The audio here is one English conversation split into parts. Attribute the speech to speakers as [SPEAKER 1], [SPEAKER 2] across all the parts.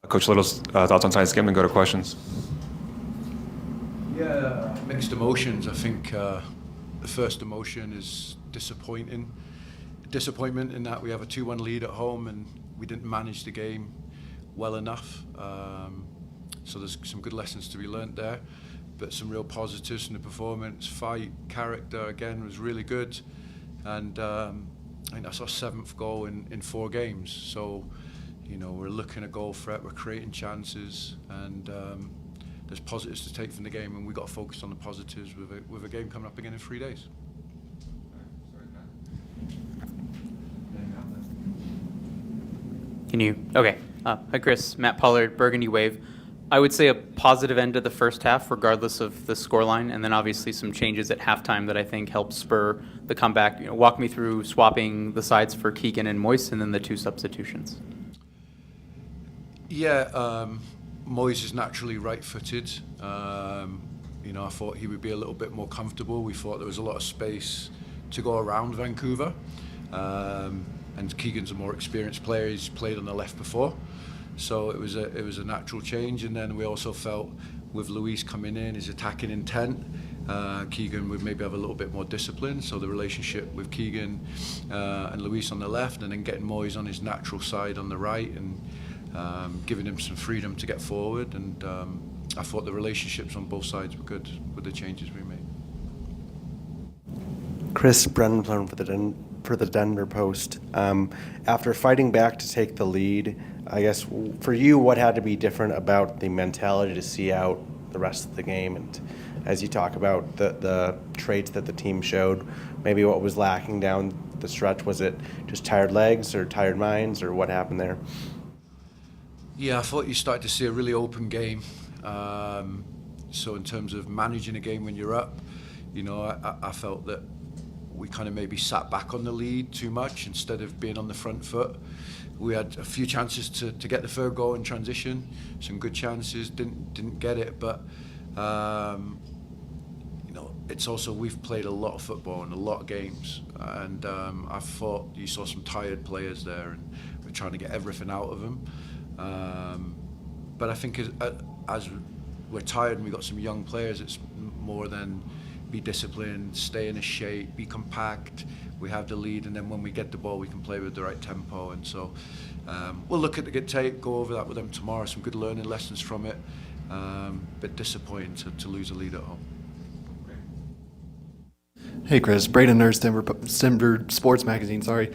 [SPEAKER 1] Coach Little's thoughts on tonight's game and go to questions.
[SPEAKER 2] Yeah, mixed emotions. I think the first emotion is disappointment in that we have a 2-1 lead at home and we didn't manage the game well enough. So there's some good lessons to be learnt there, but some real positives from the performance. Fight, character, again, was really good. And I think that's our 7th goal in 4 games. So, you know, we're looking at goal threat, we're creating chances, and there's positives to take from the game, and we've got to focus on the positives with a game coming up again in 3 days.
[SPEAKER 3] Okay. Hi, Chris. Matt Pollard, Burgundy Wave. I would say a positive end to the first half, regardless of the scoreline, and then obviously some changes at halftime that I think helped spur the comeback. You know, walk me through swapping the sides for Keegan and Moise, and then the 2 substitutions.
[SPEAKER 2] Yeah, Moise is naturally right-footed. You know, I thought he would be a little bit more comfortable. We thought there was a lot of space to go around Vancouver. And Keegan's a more experienced player. He's played on the left before. So it was a natural change. And then we also felt with Luis coming in, his attacking intent, Keegan would maybe have a little bit more discipline. So the relationship with Keegan and Luis on the left, and then getting Moise on his natural side on the right, and giving him some freedom to get forward. And I thought the relationships on both sides were good with the changes we made.
[SPEAKER 4] Chris Brennan for the Denver Post. After fighting back to take the lead, I guess for you, what had to be different about the mentality to see out the rest of the game? And as you talk about the traits that the team showed, maybe what was lacking down the stretch, was it just tired legs or tired minds, or what happened there?
[SPEAKER 2] Yeah, I thought you started to see a really open game. So in terms of managing a game when you're up, you know, I felt that we kind of maybe sat back on the lead too much instead of being on the front foot. We had a few chances to get the third goal in transition, some good chances, didn't get it, but you know, it's also, we've played a lot of football and a lot of games, and I thought you saw some tired players there, and we're trying to get everything out of them. But I think as we're tired and we've got some young players, it's more than be disciplined, stay in a shape, be compact. We have the lead, and then when we get the ball, we can play with the right tempo. And so we'll look at the tape, go over that with them tomorrow. Some good learning lessons from it. Bit disappointing to lose a lead at home.
[SPEAKER 5] Hey Chris, Braden Nurse, Denver Sports Magazine. Sorry,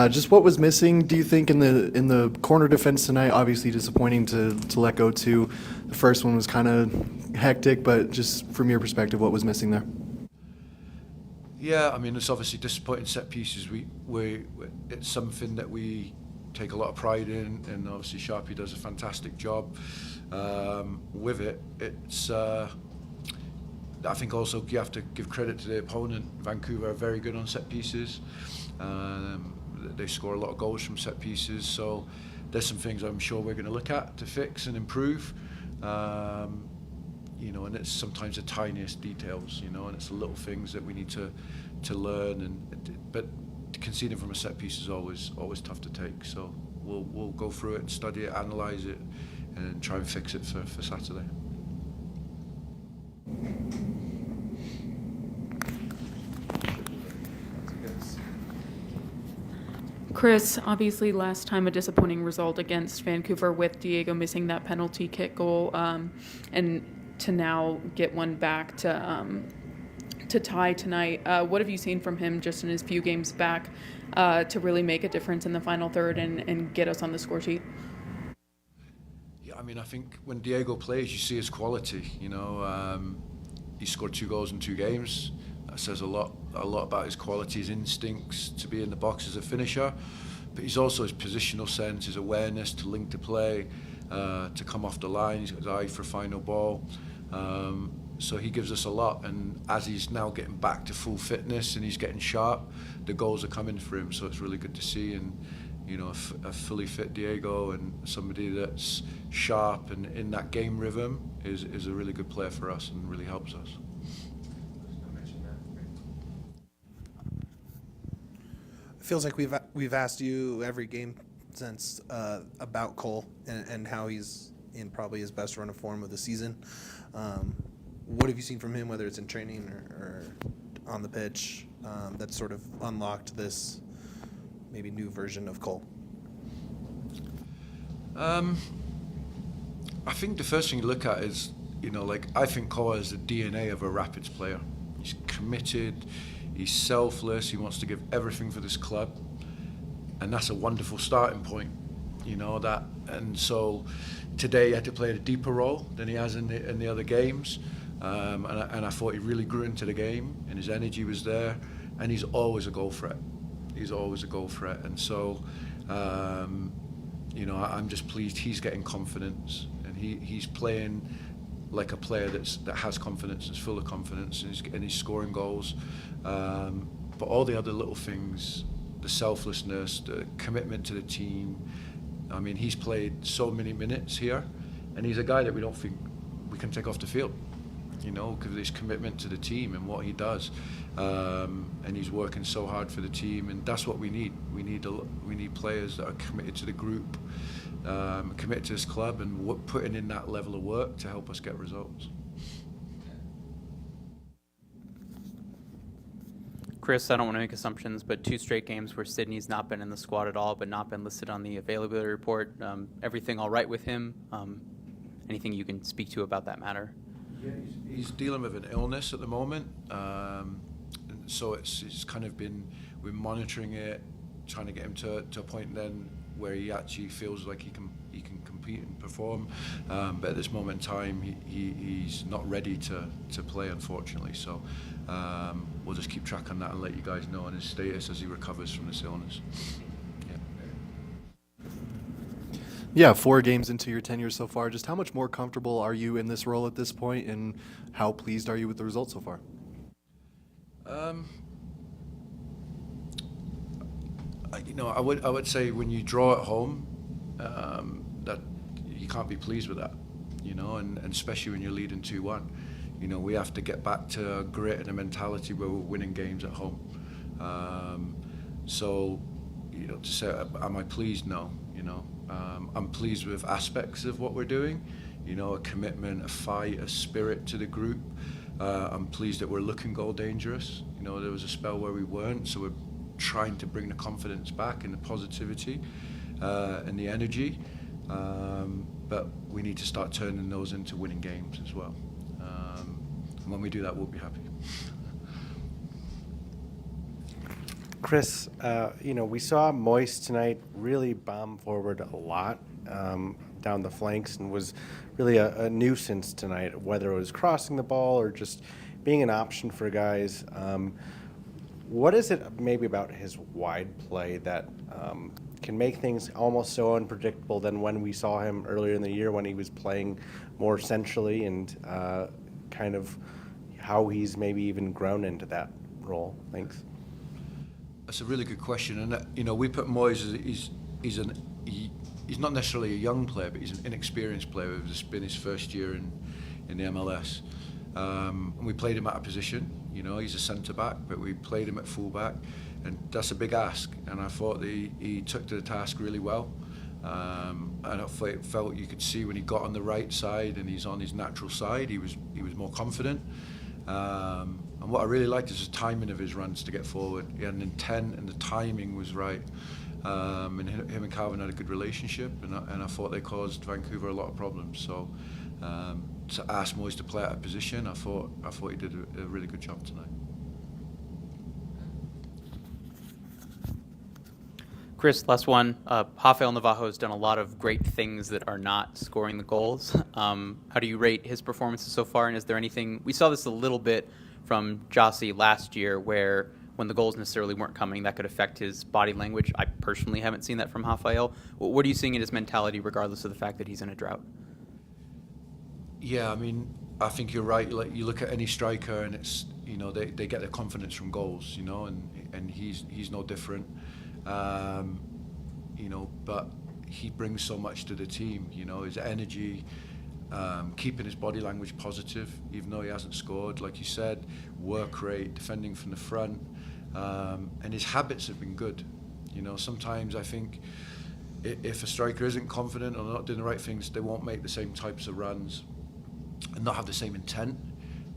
[SPEAKER 5] just what was missing? Do you think in the corner defense tonight? Obviously disappointing to let go to. The first one was kind of hectic, but just from your perspective, what was missing there?
[SPEAKER 2] Yeah, I mean, it's obviously disappointing set pieces. It's something that we take a lot of pride in, and obviously Sharpie does a fantastic job with it. It's I think also you have to give credit to the opponent. Vancouver are very good on set pieces. They score a lot of goals from set pieces, so there's some things I'm sure we're going to look at to fix and improve. You know, and it's sometimes the tiniest details, you know, and it's the little things that we need to learn. But conceding from a set piece is always tough to take. So we'll go through it and study it, analyse it, and try and fix it for Saturday.
[SPEAKER 6] Chris, obviously last time a disappointing result against Vancouver with Diego missing that penalty kick goal, and to now get one back to tie tonight. What have you seen from him just in his few games back to really make a difference in the final third and get us on the score sheet?
[SPEAKER 2] Yeah, I mean, I think when Diego plays, you see his quality. You know, he scored 2 goals in 2 games. That says a lot about his quality, his instincts to be in the box as a finisher. But he's also his positional sense, his awareness to link to play, to come off the line. He's got his eye for final ball. So he gives us a lot, and as he's now getting back to full fitness and he's getting sharp, the goals are coming for him, so it's really good to see. And you know, a fully fit Diego and somebody that's sharp and in that game rhythm is a really good player for us and really helps us.
[SPEAKER 7] It feels like we've asked you every game sense about Cole and how he's in probably his best run of form of the season. What have you seen from him, whether it's in training or on the pitch, that's sort of unlocked this maybe new version of Cole?
[SPEAKER 2] I think the first thing you look at is, I think Cole has the DNA of a Rapids player. He's committed, he's selfless, he wants to give everything for this club, and that's a wonderful starting point, and so today he had to play a deeper role than he has in the other games, and I thought he really grew into the game, and his energy was there, and he's always a goal threat. And so, I'm just pleased he's getting confidence, and he's playing like a player that has confidence, is full of confidence, and he's scoring goals. But all the other little things, the selflessness, the commitment to the team. I mean, he's played so many minutes here, and he's a guy that we don't think we can take off the field, because of his commitment to the team and what he does. And he's working so hard for the team, and that's what we need. We need players that are committed to the group, committed to this club, and putting in that level of work to help us get results.
[SPEAKER 3] Chris, I don't want to make assumptions, but 2 straight games where Sydney's not been in the squad at all, but not been listed on the availability report. Everything all right with him? Anything you can speak to about that matter?
[SPEAKER 2] Yeah, he's dealing with an illness at the moment, so it's kind of been, we're monitoring it, trying to get him to a point then where he actually feels like he can compete and perform. But at this moment in time, he's not ready to play, unfortunately. So we'll just keep track on that and let you guys know on his status as he recovers from this illness.
[SPEAKER 5] Yeah, 4 games into your tenure so far. Just how much more comfortable are you in this role at this point, and how pleased are you with the results so far?
[SPEAKER 2] I would say when you draw at home, that you can't be pleased with that, and especially when you're leading 2-1. We have to get back to a grit and a mentality where we're winning games at home. So, to say, am I pleased? No, I'm pleased with aspects of what we're doing, a commitment, a fight, a spirit to the group. I'm pleased that we're looking goal dangerous. There was a spell where we weren't, so we're trying to bring the confidence back and the positivity and the energy. But we need to start turning those into winning games as well. And when we do that, we'll be happy.
[SPEAKER 4] Chris, we saw Moist tonight really bomb forward a lot down the flanks, and was really a nuisance tonight, whether it was crossing the ball or just being an option for guys. What is it maybe about his wide play that can make things almost so unpredictable than when we saw him earlier in the year when he was playing more centrally, and kind of how he's maybe even grown into that role? Thanks.
[SPEAKER 2] That's a really good question, and we put Moyes as he's not necessarily a young player, but he's an inexperienced player. It's been his first year in the MLS, and we played him at a position. He's a centre back, but we played him at full back, and that's a big ask. And I thought that he took to the task really well. And I felt you could see when he got on the right side and he's on his natural side, he was more confident. And what I really liked is the timing of his runs to get forward. He had an intent, and the timing was right. And him and Calvin had a good relationship, and I thought they caused Vancouver a lot of problems. So to ask Moyes to play out of position, I thought he did a really good job tonight.
[SPEAKER 3] Chris, last one. Rafael Navajo has done a lot of great things that are not scoring the goals. How do you rate his performances so far, and is there anything, we saw this a little bit from Jossie last year, where when the goals necessarily weren't coming, that could affect his body language. I personally haven't seen that from Rafael. What are you seeing in his mentality, regardless of the fact that he's in a drought?
[SPEAKER 2] Yeah, I think you're right. Like, you look at any striker, and it's they get their confidence from goals, and he's no different. But he brings so much to the team. His energy, keeping his body language positive, even though he hasn't scored, like you said, work rate, defending from the front, and his habits have been good. Sometimes I think if a striker isn't confident or not doing the right things, they won't make the same types of runs and not have the same intent.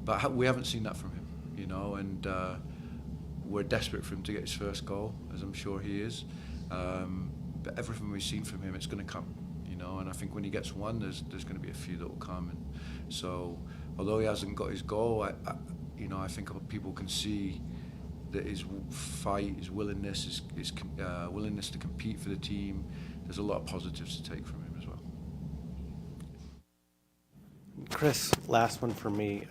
[SPEAKER 2] But we haven't seen that from him, you know, and we're desperate for him to get his first goal, as I'm sure he is. But everything we've seen from him, it's going to come, you know, and I think when he gets one, there's going to be a few that will come. And so, although he hasn't got his goal, I think people can see that his fight, his willingness, his willingness to compete for the team. There's a lot of positives to take from him as well.
[SPEAKER 4] Chris, last one for me.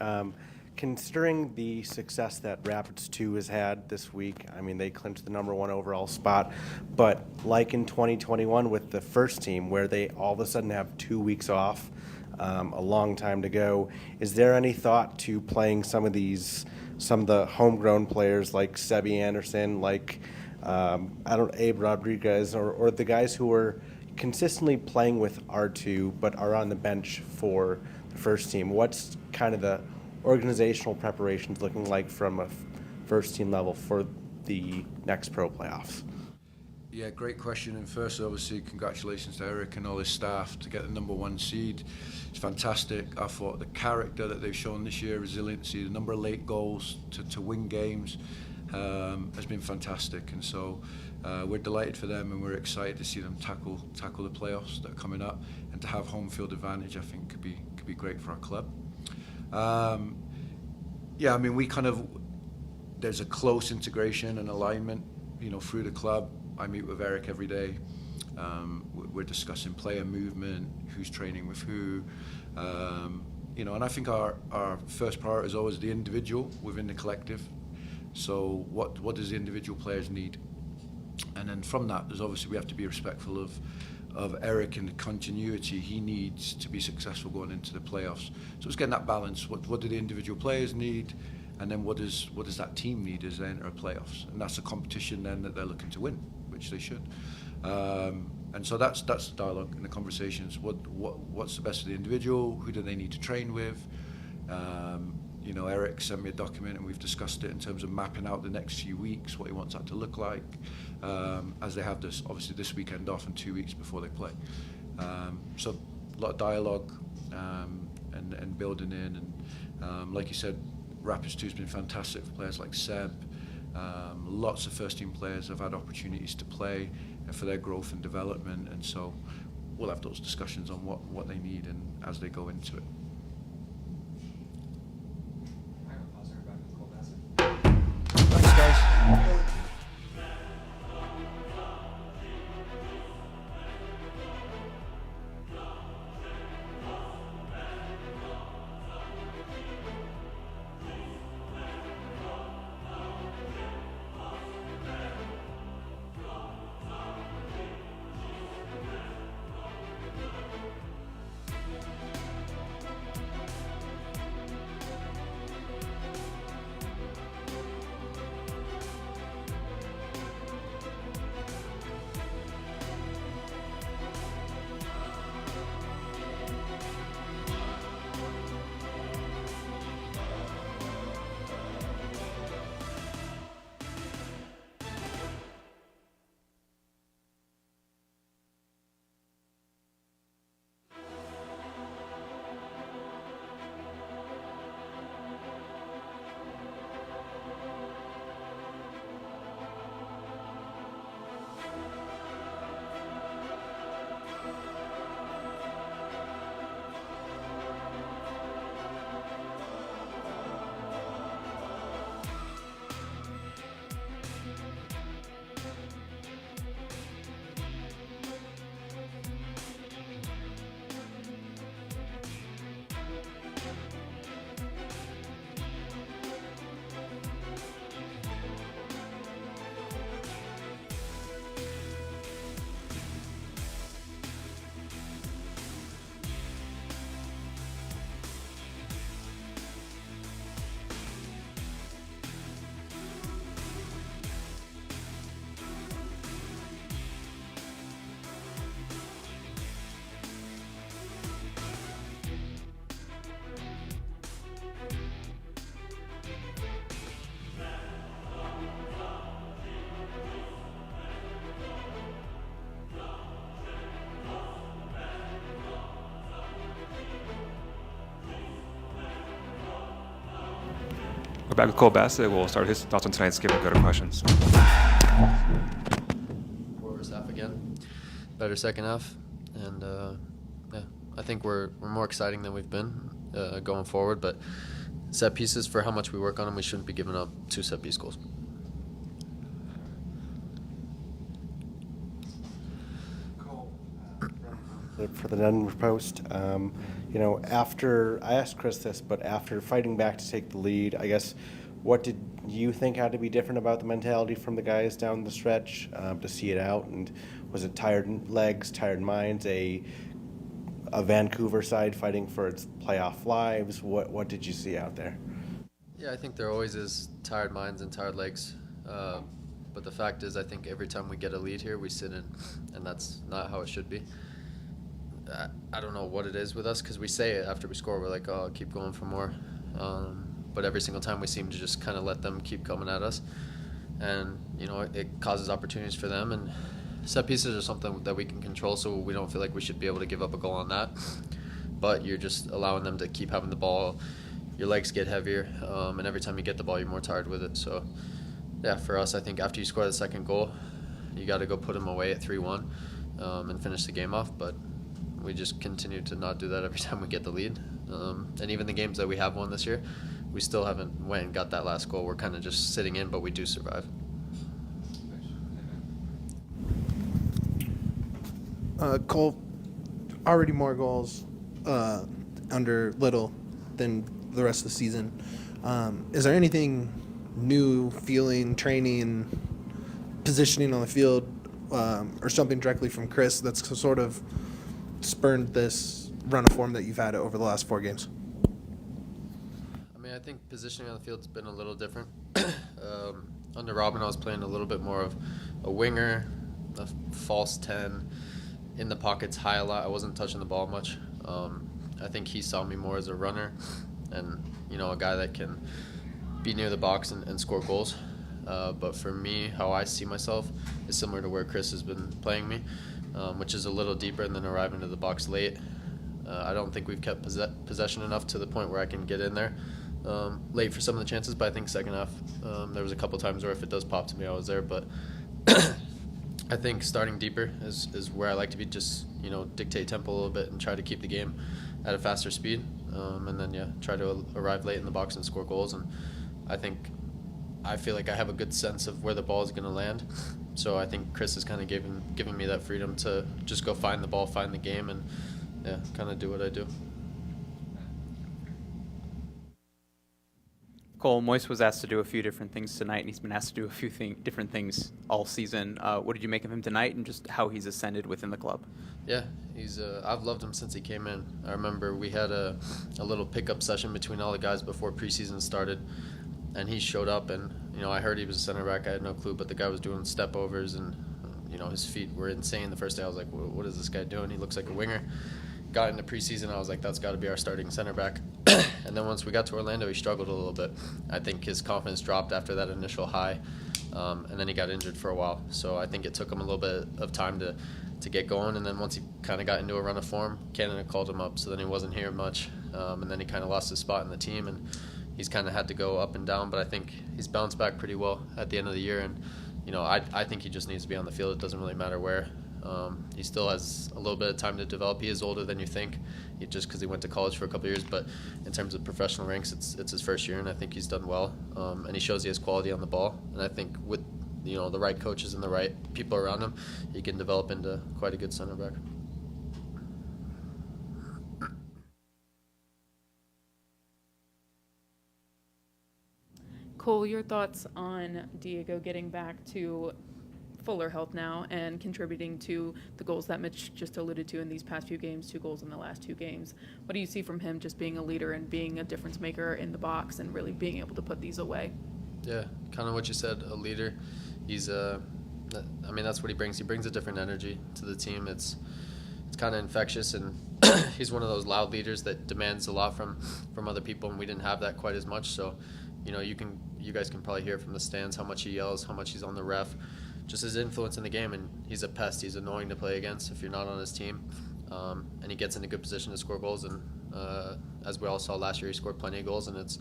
[SPEAKER 4] Considering the success that Rapids 2 has had this week, I mean, they clinched the #1 overall spot, but like in 2021 with the first team, where they all of a sudden have 2 weeks off, a long time to go, is there any thought to playing some of the homegrown players like Sebi Anderson, like Abe Rodriguez, or the guys who are consistently playing with R2 but are on the bench for the first team? What's kind of the organizational preparations looking like from a first team level for the next pro playoffs?
[SPEAKER 2] Yeah, great question. And first, obviously, congratulations to Eric and all his staff to get the #1 seed. It's fantastic. I thought the character that they've shown this year, resiliency, the number of late goals to win games, has been fantastic. And so we're delighted for them, and we're excited to see them tackle the playoffs that are coming up, and to have home field advantage. I think could be great for our club. Yeah, I mean, there's a close integration and alignment, you know, through the club. I meet with Eric every day. We're discussing player movement, who's training with who, you know, and I think our first priority is always the individual within the collective. So what does the individual players need? And then from that, we have to be respectful of Eric and the continuity he needs to be successful going into the playoffs. So it's getting that balance. What do the individual players need? And then what does that team need as they enter playoffs? And that's a competition then that they're looking to win, which they should. And so that's the dialogue and the conversations. What's the best for the individual? Who do they need to train with? You know, Eric sent me a document and we've discussed it in terms of mapping out the next few weeks, what he wants that to look like, as they have this weekend off and 2 weeks before they play. So a lot of dialogue and building in. And like you said, Rapids 2 has been fantastic for players like Seb. Lots of first team players have had opportunities to play for their growth and development, and so we'll have those discussions on what they need and as they go into it. Thanks, guys.
[SPEAKER 1] back with Cole Bassett. We'll start his thoughts on tonight's game and go to questions.
[SPEAKER 8] First half again, better second half, and yeah, I think we're more exciting than we've been going forward. But set pieces, for how much we work on them, we shouldn't be giving up 2 set piece goals.
[SPEAKER 4] For the Denver Post, after I asked Chris this, but after fighting back to take the lead, I guess, what did you think had to be different about the mentality from the guys down the stretch to see it out? And was it tired legs, tired minds, a Vancouver side fighting for its playoff lives? What did you see out there?
[SPEAKER 8] Yeah, I think there always is tired minds and tired legs. But the fact is, I think every time we get a lead here, we sit in, and that's not how it should be. I don't know what it is with us, because we say it after we score. We're like, oh, keep going for more. But every single time we seem to just kind of let them keep coming at us. And, it causes opportunities for them. And set pieces are something that we can control, so we don't feel like we should be able to give up a goal on that. But you're just allowing them to keep having the ball. Your legs get heavier, and every time you get the ball, you're more tired with it. So, yeah, for us, I think after you score the second goal, you got to go put them away at 3-1 and finish the game off. But we just continue to not do that every time we get the lead. And even the games that we have won this year, we still haven't went and got that last goal. We're kind of just sitting in, but we do survive.
[SPEAKER 7] Cole, already more goals under Little than the rest of the season. Is there anything new, feeling, training, positioning on the field, or something directly from Chris that's sort of spurned this run of form that you've had over the last 4 games?
[SPEAKER 8] I mean, I think positioning on the field's been a little different. Under Robin, I was playing a little bit more of a winger, a false 10, in the pockets high a lot. I wasn't touching the ball much. I think he saw me more as a runner and, a guy that can be near the box and score goals. But for me, how I see myself is similar to where Chris has been playing me, which is a little deeper and then arriving to the box late. I don't think we've kept possession enough to the point where I can get in there late for some of the chances, but I think second half there was a couple times where if it does pop to me, I was there. But I think starting deeper is where I like to be, just dictate tempo a little bit and try to keep the game at a faster speed, and then try to arrive late in the box and score goals. And I feel like I have a good sense of where the ball is going to land. So I think Chris has kind of given me that freedom to just go find the ball, find the game, and kind of do what I do.
[SPEAKER 3] Cole, Moise was asked to do a few different things tonight, and he's been asked to do a few different things all season. What did you make of him tonight, and just how he's ascended within the club?
[SPEAKER 8] Yeah, he's. I've loved him since he came in. I remember we had a little pickup session between all the guys before preseason started, and he showed up, and I heard he was a center back. I had no clue, but the guy was doing step overs, and his feet were insane. The first day, I was like, "What is this guy doing? He looks like a winger." Got into preseason, I was like, that's got to be our starting center back. And then once we got to Orlando, he struggled a little bit. I think his confidence dropped after that initial high, and then he got injured for a while. So I think it took him a little bit of time to get going. And then once he kind of got into a run of form, Canada called him up, so then he wasn't here much. And then he kind of lost his spot in the team, and he's kind of had to go up and down. But I think he's bounced back pretty well at the end of the year. And I think he just needs to be on the field. It doesn't really matter where. He still has a little bit of time to develop. He is older than you think, just because he went to college for a couple of years. But in terms of professional ranks, it's his first year, and I think he's done well. And he shows he has quality on the ball. And I think with the right coaches and the right people around him, he can develop into quite a good center back.
[SPEAKER 6] Cole, your thoughts on Diego getting back to fuller health now and contributing to the goals that Mitch just alluded to in these past few games, 2 goals in the last 2 games. What do you see from him just being a leader and being a difference maker in the box and really being able to put these away?
[SPEAKER 8] Yeah, kind of what you said, a leader. He's that's what he brings. He brings a different energy to the team. It's kind of infectious, and he's one of those loud leaders that demands a lot from other people, and we didn't have that quite as much. So, you guys can probably hear from the stands how much he yells, how much he's on the ref. Just his influence in the game, and he's a pest. He's annoying to play against if you're not on his team, and he gets in a good position to score goals. And as we all saw last year, he scored plenty of goals, and it's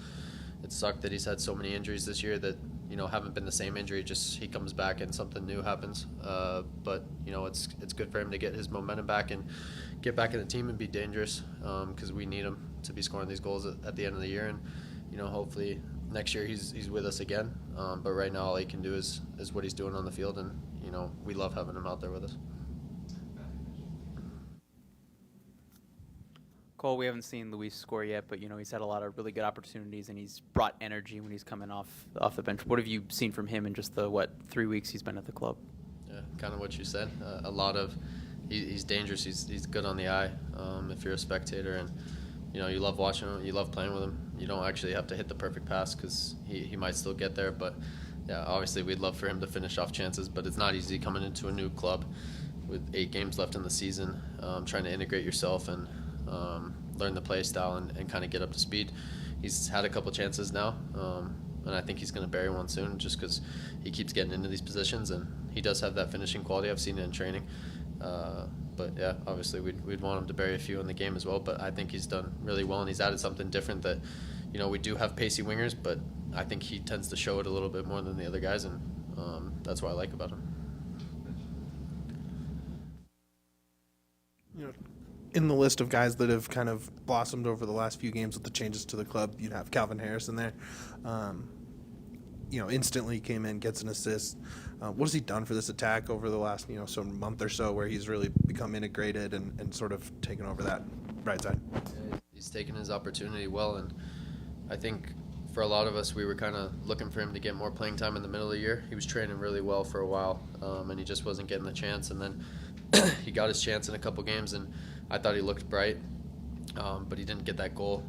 [SPEAKER 8] it sucked that he's had so many injuries this year that, haven't been the same injury, just he comes back and something new happens. But, it's good for him to get his momentum back and get back in the team and be dangerous, because we need him to be scoring these goals at the end of the year. And, hopefully next year he's with us again. But right now all he can do is what he's doing on the field, and, we love having him out there with us.
[SPEAKER 3] Cole, we haven't seen Luis score yet, but he's had a lot of really good opportunities, and he's brought energy when he's coming off the bench. What have you seen from him in just the 3 weeks he's been at the club?
[SPEAKER 8] Yeah, kind of what you said. A lot of he's dangerous. He's good on the eye. If you're a spectator, and you love watching him, you love playing with him. You don't actually have to hit the perfect pass because he might still get there. But yeah, obviously we'd love for him to finish off chances, but it's not easy coming into a new club with 8 games left in the season, trying to integrate yourself and learn the play style and kind of get up to speed. He's had a couple chances now, and I think he's going to bury one soon just because he keeps getting into these positions, and he does have that finishing quality. I've seen it in training. But yeah, obviously we'd want him to bury a few in the game as well, but I think he's done really well, and he's added something different that, we do have pacey wingers, but I think he tends to show it a little bit more than the other guys, and that's what I like about him.
[SPEAKER 7] In the list of guys that have kind of blossomed over the last few games with the changes to the club, you'd have Calvin Harris in there. Instantly came in, gets an assist. What has he done for this attack over the last, month or so, where he's really become integrated and sort of taken over that right side?
[SPEAKER 8] Yeah, he's taken his opportunity well, and I think for a lot of us, we were kind of looking for him to get more playing time in the middle of the year. He was training really well for a while, and he just wasn't getting the chance, and then he got his chance in a couple games, and I thought he looked bright, but he didn't get that goal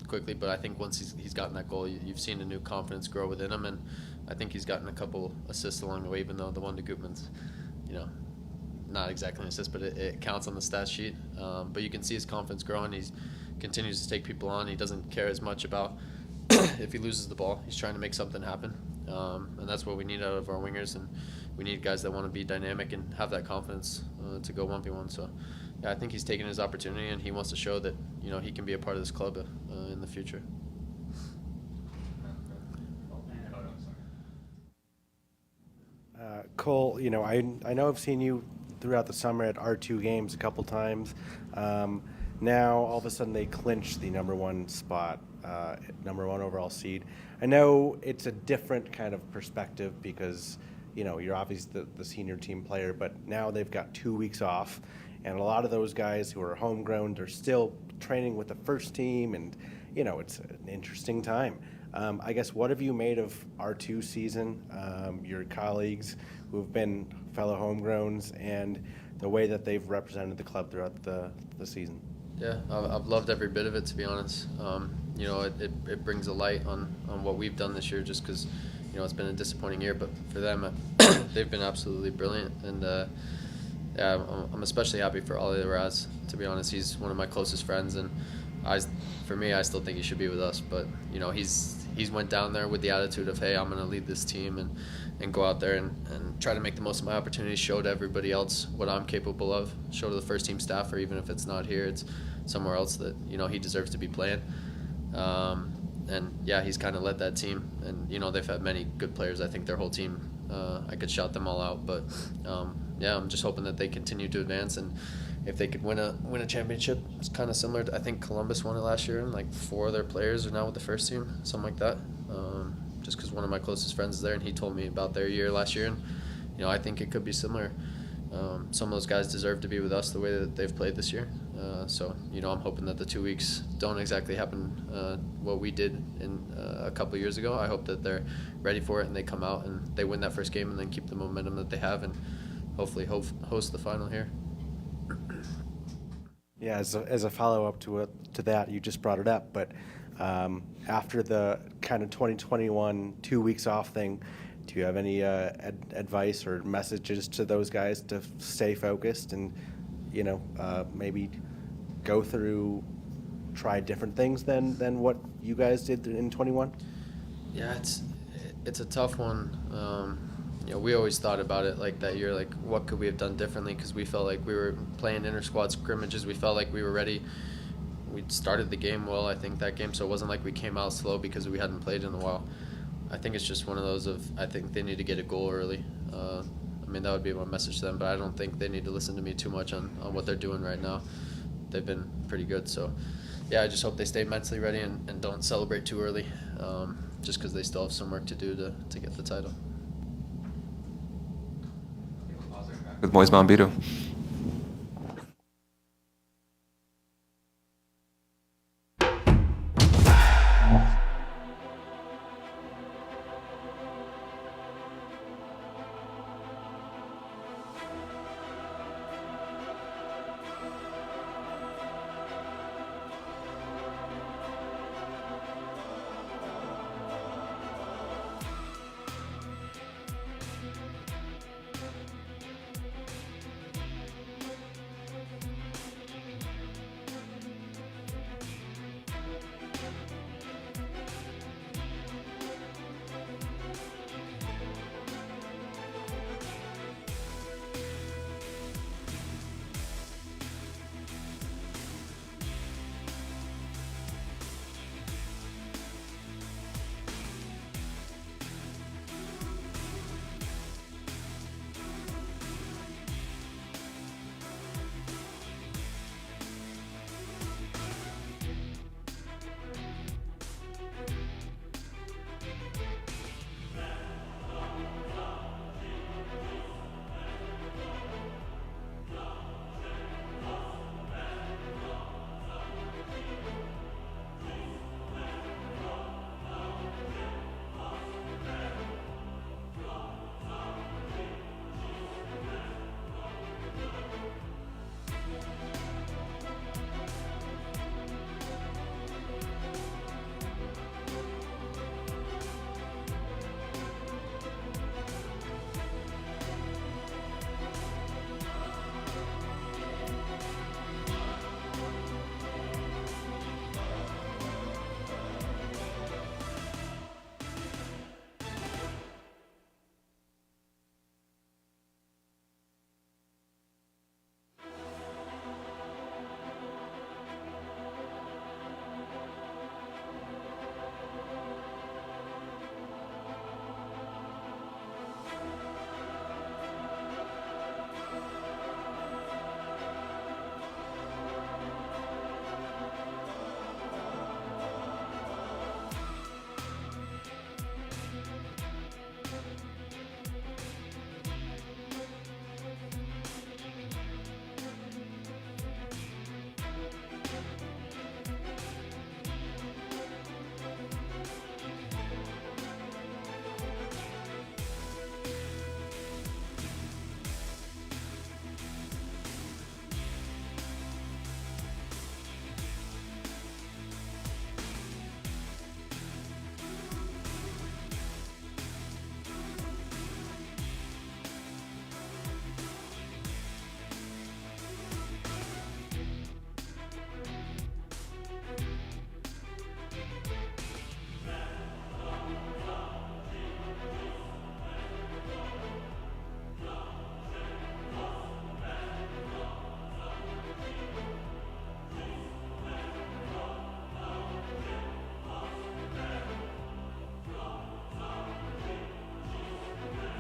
[SPEAKER 8] quickly. But I think once he's gotten that goal, you've seen a new confidence grow within him, and I think he's gotten a couple assists along the way, even though the one to Gutman's, not exactly an assist, but it counts on the stat sheet. But you can see his confidence growing. He continues to take people on. He doesn't care as much about if he loses the ball. He's trying to make something happen, and that's what we need out of our wingers, and we need guys that want to be dynamic and have that confidence to go 1v1. So yeah, I think he's taking his opportunity, and he wants to show that he can be a part of this club in the future.
[SPEAKER 4] Cole, I know I've seen you throughout the summer at R2 games a couple times. Now all of a sudden they clinch the number 1 spot, number 1 overall seed. I know it's a different kind of perspective because you're obviously the senior team player, but now they've got 2 weeks off, and a lot of those guys who are homegrown are still training with the first team, and it's an interesting time. I guess, what have you made of R2 season, your colleagues who have been fellow homegrowns, and the way that they've represented the club throughout the season?
[SPEAKER 8] Yeah, I've loved every bit of it, to be honest. It brings a light on what we've done this year, just because it's been a disappointing year, but for them, they've been absolutely brilliant. And yeah, I'm especially happy for Ollie Raz, to be honest. He's one of my closest friends, and for me, I still think he should be with us. But he's went down there with the attitude of, hey, I'm going to lead this team and go out there and try to make the most of my opportunities, show to everybody else what I'm capable of, show to the first team staff, or even if it's not here, it's somewhere else, that he deserves to be playing. And yeah, he's kind of led that team, and they've had many good players. I think their whole team, I could shout them all out, but yeah, I'm just hoping that they continue to advance, and if they could win a championship. It's kind of similar to, I think Columbus won it last year, and like 4 of their players are now with the first team, something like that. Just because one of my closest friends is there, and he told me about their year last year, and I think it could be similar. Some of those guys deserve to be with us the way that they've played this year. So I'm hoping that the 2 weeks don't exactly happen what we did in a couple years ago. I hope that they're ready for it, and they come out and they win that first game, and then keep the momentum that they have, and hopefully host the final here.
[SPEAKER 4] Yeah, as a follow-up to that, you just brought it up, but after the kind of 2021 2 weeks off thing, do you have any advice or messages to those guys to stay focused and, maybe go through, try different things than what you guys did in 21?
[SPEAKER 8] Yeah, it's a tough one. We always thought about it like that year, like what could we have done differently, because we felt like we were playing inter-squad scrimmages. We felt like we were ready we started the game well, I think, that game, so it wasn't like we came out slow because we hadn't played in a while. I think it's just one of those of, I think they need to get a goal early. I mean, that would be my message to them, but I don't think they need to listen to me too much on what they're doing right now. They've been pretty good, so yeah, I just hope they stay mentally ready and don't celebrate too early, just because they still have some work to do to get the title.
[SPEAKER 1] With Moise Mambido.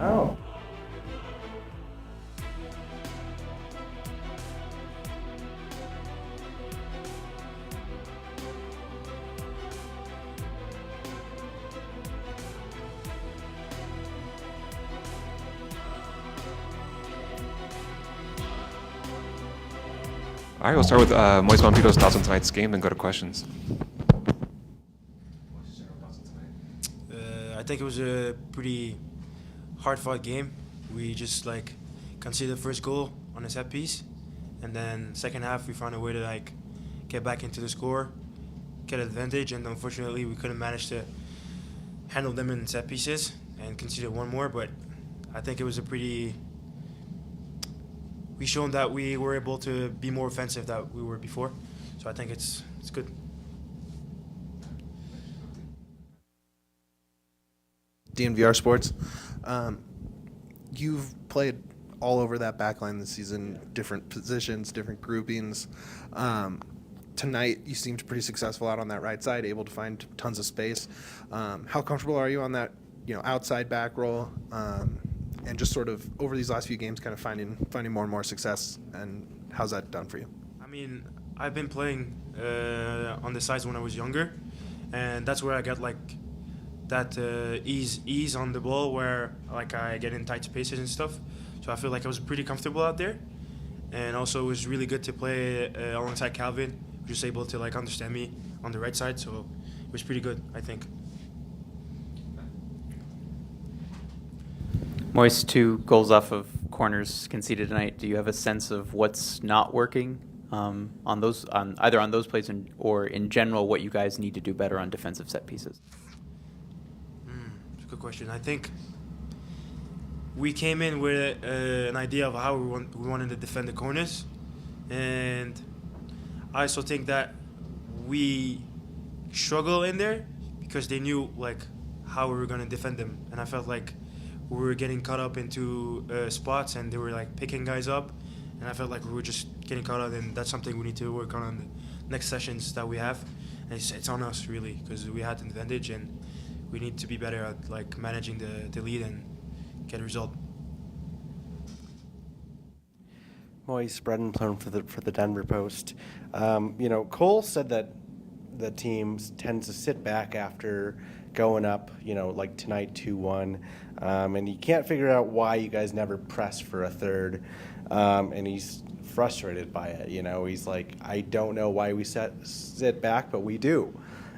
[SPEAKER 4] Oh.
[SPEAKER 1] All right, we'll start with Moise Mambido's thoughts on tonight's game, then go to questions.
[SPEAKER 9] I think it was a pretty hard-fought game. We just conceded the first goal on a set piece, and then second half we found a way to get back into the score, get advantage, and unfortunately we couldn't manage to handle them in set pieces and conceded one more. But I think it was we shown that we were able to be more offensive than we were before, so I think it's good.
[SPEAKER 7] DNVR Sports. You've played all over that back line this season, different positions, different groupings. To tonight you seemed pretty successful out on that right side, able to find tons of space. How comfortable are you on that, outside back role, and just sort of over these last few games, kind of finding more and more success? And how's that done for you?
[SPEAKER 9] I mean, I've been playing on the sides when I was younger, and that's where I got like that ease on the ball, where like I get in tight spaces and stuff. So I feel like I was pretty comfortable out there, and also it was really good to play alongside Calvin, who was able to like understand me on the right side. So it was pretty good, I think.
[SPEAKER 3] Moist, 2 goals off of corners conceded tonight. Do you have a sense of what's not working on either on those plays or in general what you guys need to do better on defensive set pieces?
[SPEAKER 9] It's a good question. I think we came in with an idea of how we wanted to defend the corners, and I also think that we struggle in there because they knew like how we were going to defend them, and I felt like we were getting caught up into spots, and they were like picking guys up, and I felt like we were just getting caught up, and that's something we need to work on the next sessions that we have, and it's on us really because we had an advantage, and we need to be better at like managing the lead and get a result.
[SPEAKER 4] Moise Bredenplum for the Denver Post. Cole said that the teams tend to sit back after going up, like tonight 2-1, and he can't figure out why you guys never press for a third, and he's frustrated by it. He's like, I don't know why we sit back, but we do.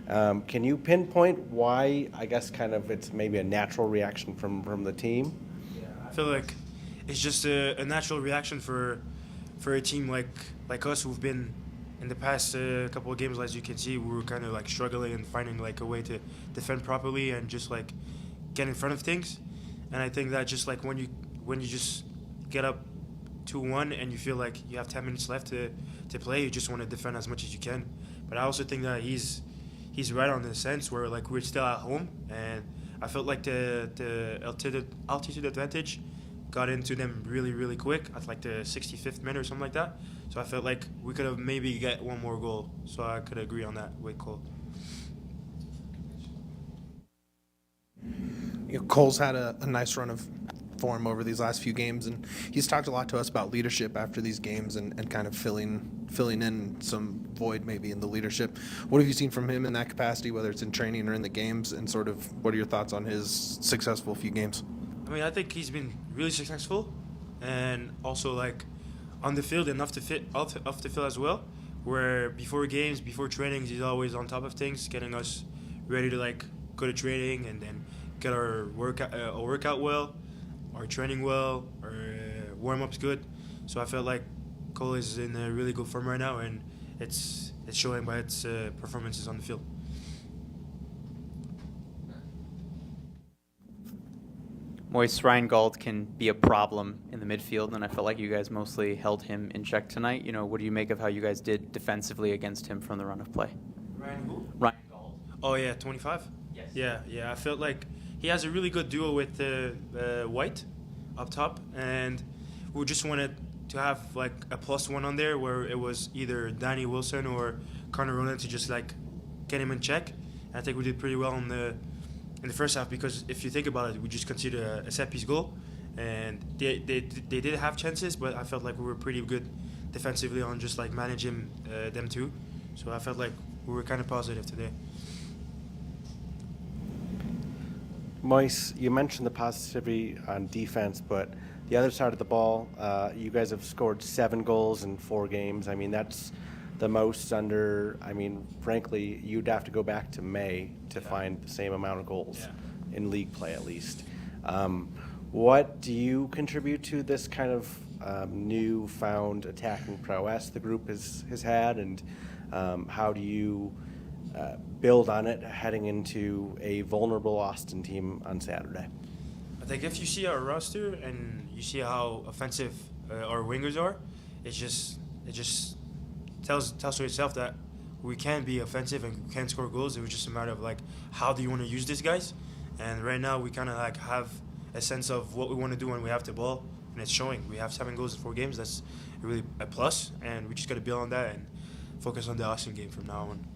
[SPEAKER 4] Can you pinpoint why? I guess kind of it's maybe a natural reaction from the team.
[SPEAKER 9] I feel like it's just a natural reaction for a team like us who've been in the past couple of games. As you can see, we were kind of like struggling and finding like a way to defend properly and just like get in front of things. And I think that just like when you just get up 2-1 and you feel like you have 10 minutes left to play, you just want to defend as much as you can. But I also think that he's right on the sense where like we're still at home, and I felt like the altitude advantage got into them really, really quick at like the 65th minute or something like that. So I felt like we could have maybe get one more goal. So I could agree on that with Cole.
[SPEAKER 7] Cole's had a nice run of form over these last few games, and he's talked a lot to us about leadership after these games and kind of filling in some void maybe in the leadership. What have you seen from him in that capacity, whether it's in training or in the games, and sort of what are your thoughts on his successful few games?
[SPEAKER 9] I mean, I think he's been really successful, and also like on the field and off the field as well, where before games, before trainings, he's always on top of things, getting us ready to like go to training and then get our workout well, our training well, our warm-ups good. So I felt like Cole is in a really good form right now, and it's showing by its performances on the field.
[SPEAKER 3] Moise Reingold can be a problem in the midfield, and I felt like you guys mostly held him in check tonight. What do you make of how you guys did defensively against him from the run of play?
[SPEAKER 9] Ryan who?
[SPEAKER 3] Reingold.
[SPEAKER 9] Oh yeah, 25.
[SPEAKER 3] Yes.
[SPEAKER 9] Yeah. I felt like he has a really good duo with White up top, and we just wanted to have like a +1 on there where it was either Danny Wilson or Connor Ronan to just like get him in check. And I think we did pretty well in the first half, because if you think about it, we just considered a set piece goal, and they did have chances, but I felt like we were pretty good defensively on just like managing them too. So I felt like we were kind of positive today.
[SPEAKER 4] Moise, you mentioned the positivity on defense, but the other side of the ball, you guys have scored 7 goals in 4 games. I mean, that's the most frankly, you'd have to go back to May to find the same amount of goals in league play at least. What do you contribute to this kind of newfound attacking prowess the group has had, and how do you build on it heading into a vulnerable Austin team on Saturday?
[SPEAKER 9] I think if you see our roster and you see how offensive our wingers are, it just tells to itself that we can be offensive and we can score goals. It was just a matter of like, how do you want to use these guys? And right now we kind of like have a sense of what we want to do when we have the ball, and it's showing. We have 7 goals in 4 games. That's really a plus, and we just got to build on that and focus on the Austin game from now on.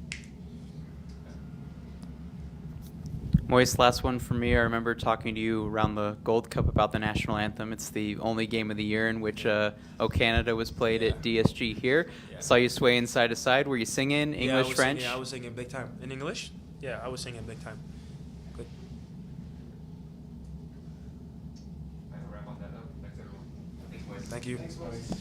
[SPEAKER 3] Moist, last one for me. I remember talking to you around the Gold Cup about the national anthem. It's the only game of the year in which O Canada was played at DSG here.
[SPEAKER 9] Yeah.
[SPEAKER 3] Saw you swaying side to side. Were you singing English, French?
[SPEAKER 9] I was singing big time. In English? Yeah, I was singing big time. Good.
[SPEAKER 1] I can wrap on that note. Thanks, everyone.
[SPEAKER 9] Thank you.
[SPEAKER 1] Thanks, boys.